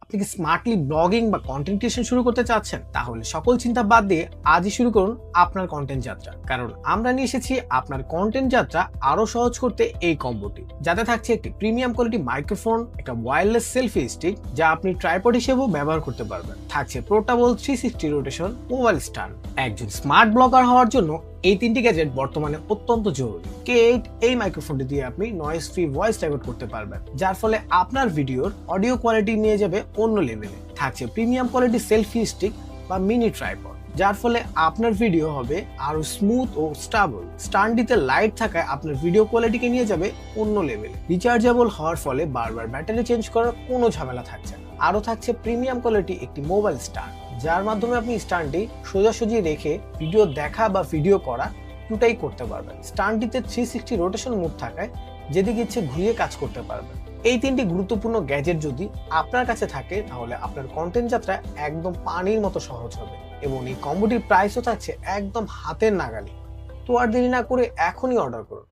আপনি কি smartly blogging বা কন্টেন্ট ক্রিয়েশন শুরু করতে চাচ্ছেন? তাহলে সকল চিন্তা বাদ দিয়ে আজই শুরু করুন আপনার কন্টেন্ট যাত্রা। কারণ আমরা নিয়ে এসেছি আপনার কন্টেন্ট যাত্রা আরো সহজ করতে এই কম্বোটি, যাতে থাকছে একটি প্রিমিয়াম কোয়ালিটি মাইক্রোফোন, একটা ওয়্যারলেস সেলফি স্টিক যা আপনি ট্রাইপড হিসেবেও ব্যবহার করতে পারবেন, থাকছে পোর্টেবল 360 রোটেশন মোবাইল স্ট্যান্ড। একজন স্মার্ট ব্লগার হওয়ার জন্য এই তিনটি গ্যাজেট বর্তমানে অত্যন্ত জরুরি। K8 এই মাইক্রোফোনটি দিয়ে আপনি নয়েজ ফ্রি ভয়েস রেকর্ড করতে পারবেন, যার ফলে আপনার ভিডিওর অডিও কোয়ালিটি নিয়ে যাবে অন্য লেভেলে। থাকছে প্রিমিয়াম কোয়ালিটি সেলফি স্টিক বা মিনি ট্রাইপড, যার ফলে আপনার ভিডিও হবে আরো স্মুথ ও স্টেবল। স্ট্যান্ডটিতে লাইট থাকায় আপনার ভিডিও কোয়ালিটিকে নিয়ে যাবে অন্য লেভেলে। রিচার্জেবল হওয়ার ফলে বারবার ব্যাটারি চেঞ্জ করার কোনো ঝামেলা থাকছে না। আরো থাকছে প্রিমিয়াম কোয়ালিটি একটি মোবাইল স্ট্যান্ড, যার মাধ্যমে আপনি স্ট্যান্ডটি সোজাসুজি রেখে ভিডিও দেখা বা ভিডিও করা দুটাই করতে পারবেন। স্ট্যান্ডটিতে 360 রোটেশন মোড থাকায় যেদিকে ইচ্ছে ঘুরিয়ে কাজ করতে পারবেন। এই তিনটি গুরুত্বপূর্ণ গ্যাজেট যদি আপনার কাছে থাকে, তাহলে আপনার কন্টেন্ট যাত্রা একদম পানির মতো সহজ হবে এবং এই কম্বোটির প্রাইসও থাকছে একদম হাতের নাগালে। তো আর দেরি না করে এখনই অর্ডার করুন।